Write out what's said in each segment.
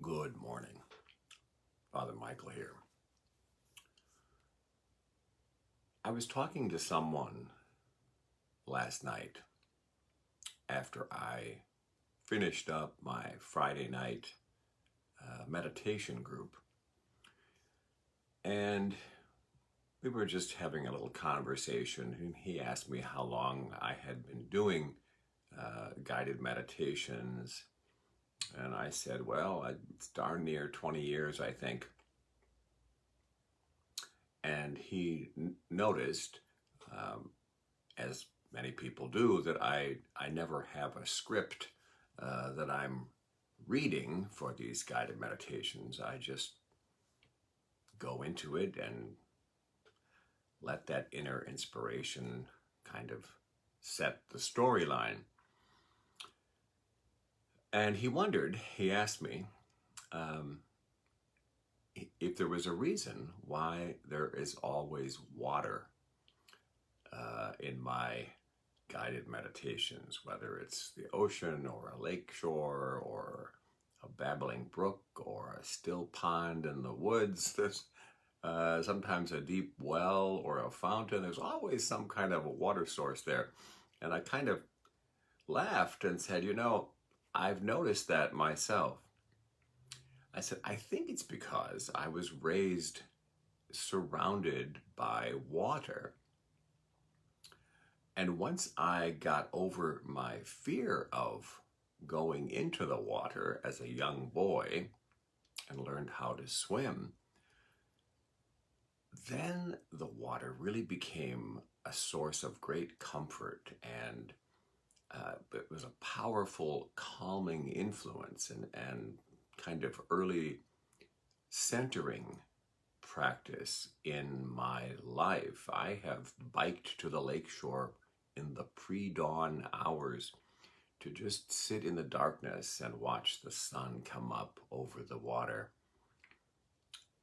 Good morning. Father Michael here. I was talking to someone last night after I finished up my Friday night meditation group, and we were just having a little conversation, and he asked me how long I had been doing guided meditations. And I said, well, it's darn near 20 years, I think. And he noticed, as many people do, that I never have a script that I'm reading for these guided meditations. I just go into it and let that inner inspiration kind of set the storyline. And he asked me if there was a reason why there is always water in my guided meditations, whether it's the ocean or a lake shore or a babbling brook or a still pond in the woods. There's sometimes a deep well or a fountain. There's always some kind of a water source there. And I kind of laughed and said, I've noticed that myself. I said, I think it's because I was raised surrounded by water. And once I got over my fear of going into the water as a young boy and learned how to swim, then the water really became a source of great comfort, and it was a powerful calming influence and kind of early centering practice in my life. I have biked to the lakeshore in the pre-dawn hours to just sit in the darkness and watch the sun come up over the water,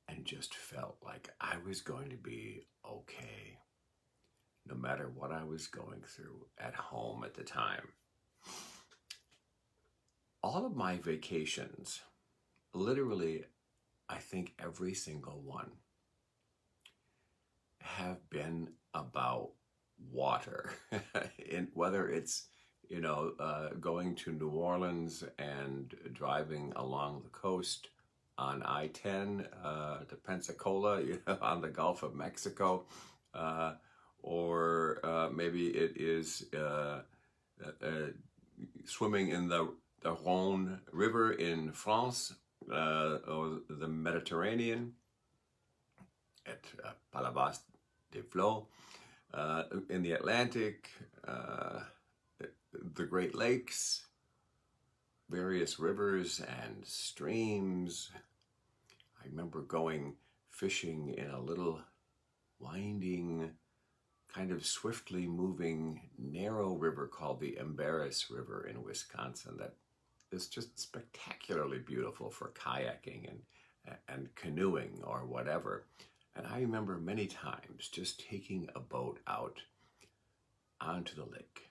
and just felt like I was going to be okay, no matter what I was going through at home at the time. All of my vacations, literally, I think every single one, have been about water. Whether it's, going to New Orleans and driving along the coast on I-10 to Pensacola, on the Gulf of Mexico, or maybe it is swimming in the Rhone River in France, or the Mediterranean at Palavas des Flots, in the Atlantic, the Great Lakes, various rivers and streams. I remember going fishing in a little winding, kind of swiftly moving, narrow river called the Embarrass River in Wisconsin that is just spectacularly beautiful for kayaking and canoeing or whatever. And I remember many times just taking a boat out onto the lake,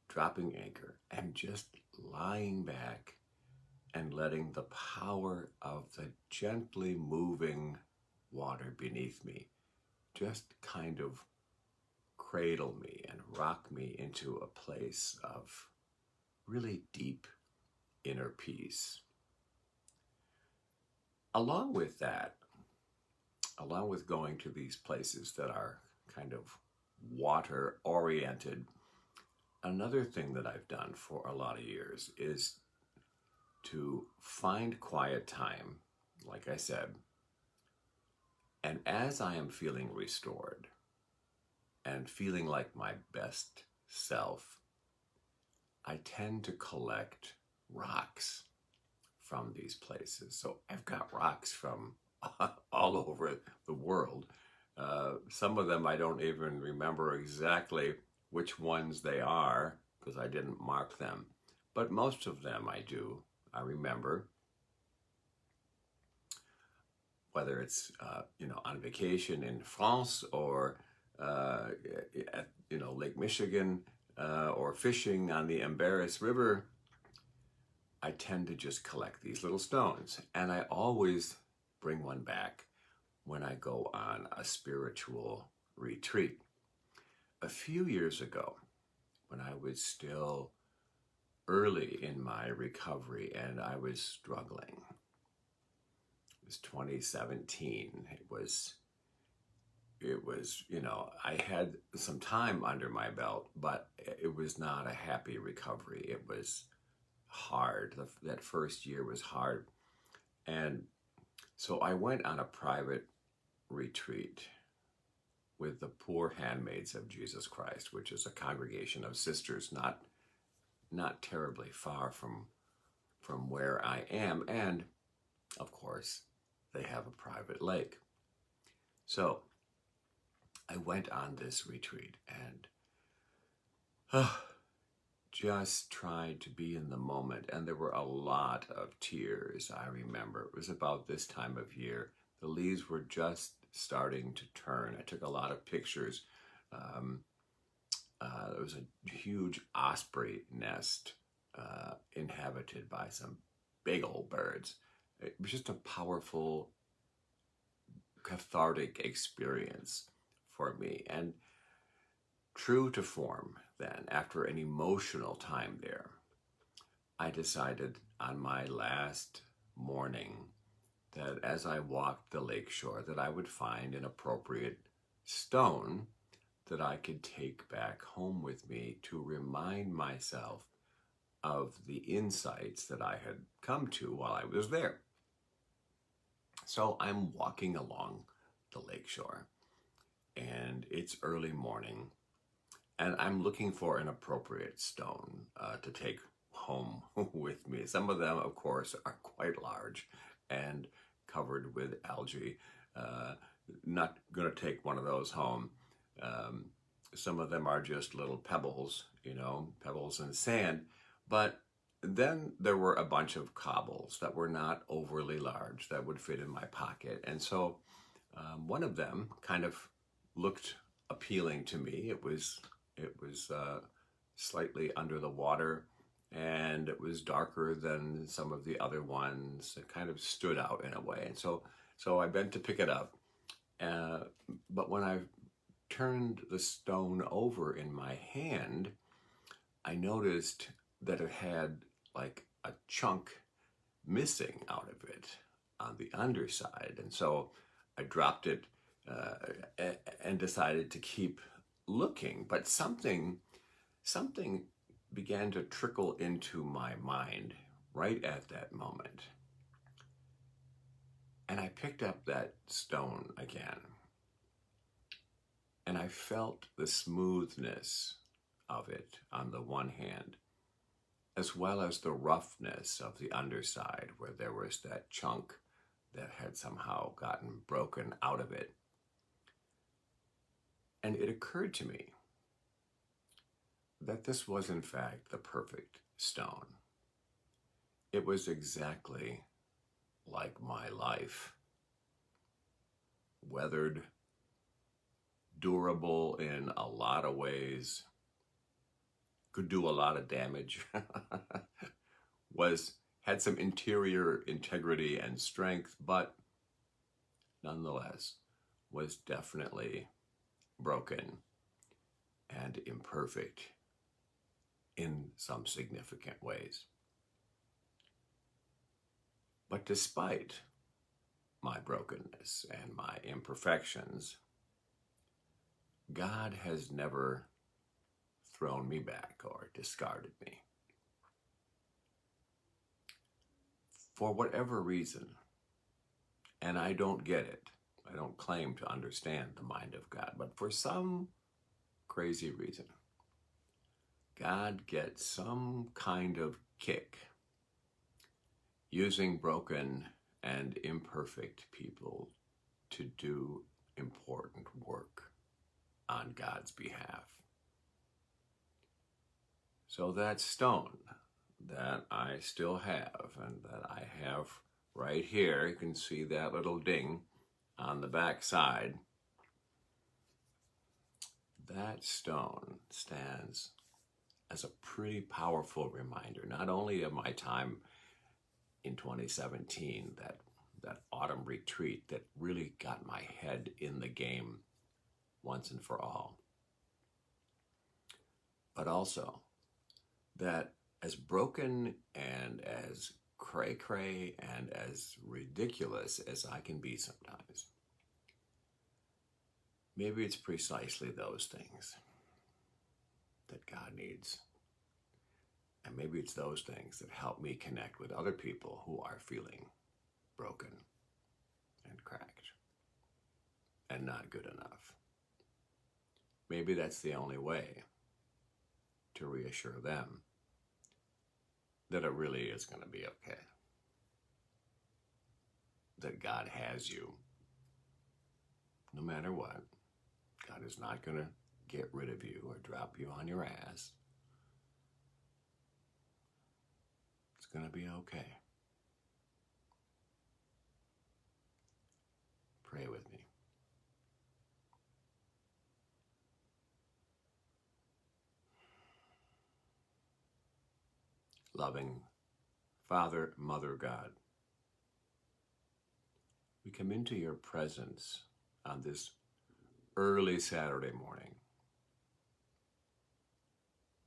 dropping anchor, and just lying back and letting the power of the gently moving water beneath me just kind of cradle me and rock me into a place of really deep inner peace. Along with that, along with going to these places that are kind of water oriented, another thing that I've done for a lot of years is to find quiet time, like I said, and as I am feeling restored and feeling like my best self, I tend to collect rocks from these places. So I've got rocks from all over the world. Some of them I don't even remember exactly which ones they are because I didn't mark them. But most of them I do. I remember, whether it's on vacation in France or at Lake Michigan or fishing on the Embarrass River. I tend to just collect these little stones, and I always bring one back when I go on a spiritual retreat. A few years ago, when I was still early in my recovery and I was struggling, it was 2017. It was, I had some time under my belt, but it was not a happy recovery. It was hard. That first year was hard. And so I went on a private retreat with the Poor Handmaids of Jesus Christ, which is a congregation of sisters not terribly far from where I am. And of course, they have a private lake. So I went on this retreat and just tried to be in the moment. And there were a lot of tears, I remember. It was about this time of year. The leaves were just starting to turn. I took a lot of pictures. There was a huge osprey nest inhabited by some big old birds. It was just a powerful, cathartic experience for me. And true to form, then, after an emotional time there, I decided on my last morning that as I walked the lakeshore, that I would find an appropriate stone that I could take back home with me to remind myself of the insights that I had come to while I was there. So I'm walking along the lakeshore, and it's early morning, and I'm looking for an appropriate stone to take home with me. Some of them, of course, are quite large and covered with algae. Not going to take one of those home. Some of them are just little pebbles, pebbles and sand. But then there were a bunch of cobbles that were not overly large that would fit in my pocket. And so one of them kind of looked appealing to me. It was slightly under the water, and it was darker than some of the other ones. It kind of stood out in a way. And so I bent to pick it up. But when I turned the stone over in my hand, I noticed that it had like a chunk missing out of it on the underside. And so I dropped it and decided to keep looking. But something began to trickle into my mind right at that moment. And I picked up that stone again. And I felt the smoothness of it on the one hand, as well as the roughness of the underside where there was that chunk that had somehow gotten broken out of it. And it occurred to me that this was in fact the perfect stone. It was exactly like my life. Weathered, durable in a lot of ways, could do a lot of damage, had some interior integrity and strength, but nonetheless was definitely broken and imperfect in some significant ways. But despite my brokenness and my imperfections, God has never thrown me back or discarded me. For whatever reason, and I don't get it, I don't claim to understand the mind of God, but for some crazy reason, God gets some kind of kick using broken and imperfect people to do important work on God's behalf. So that stone that I still have and that I have right here, you can see that little ding on the back side. That stone stands as a pretty powerful reminder, not only of my time in 2017, that autumn retreat that really got my head in the game once and for all, but also that as broken and as cray-cray and as ridiculous as I can be sometimes, maybe it's precisely those things that God needs. And maybe it's those things that help me connect with other people who are feeling broken and cracked and not good enough. Maybe that's the only way to reassure them that it really is going to be okay. That God has you. No matter what, God is not going to get rid of you or drop you on your ass. It's going to be okay. Pray with me. Loving Father, Mother God, we come into your presence on this early Saturday morning,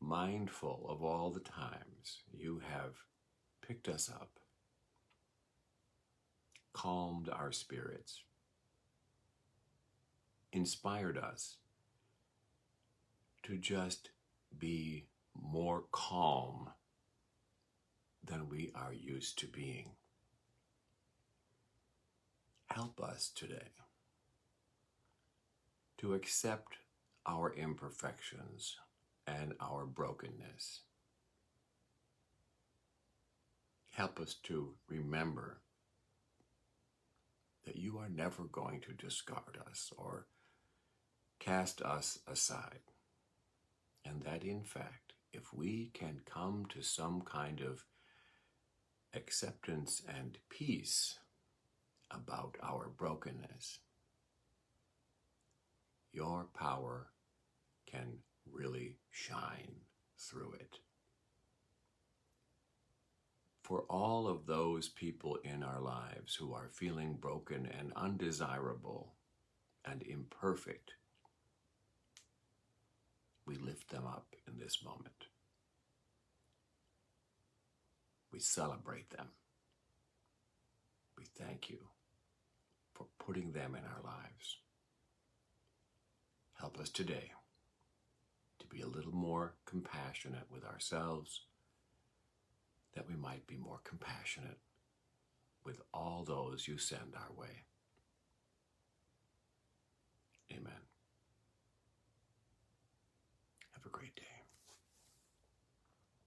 mindful of all the times you have picked us up, calmed our spirits, inspired us to just be more calm than we are used to being. Help us today to accept our imperfections and our brokenness. Help us to remember that you are never going to discard us or cast us aside. And that in fact, if we can come to some kind of acceptance and peace about our brokenness, your power can really shine through it. For all of those people in our lives who are feeling broken and undesirable and imperfect, we lift them up in this moment. We celebrate them. We thank you for putting them in our lives. Help us today to be a little more compassionate with ourselves, that we might be more compassionate with all those you send our way. Amen. Have a great day.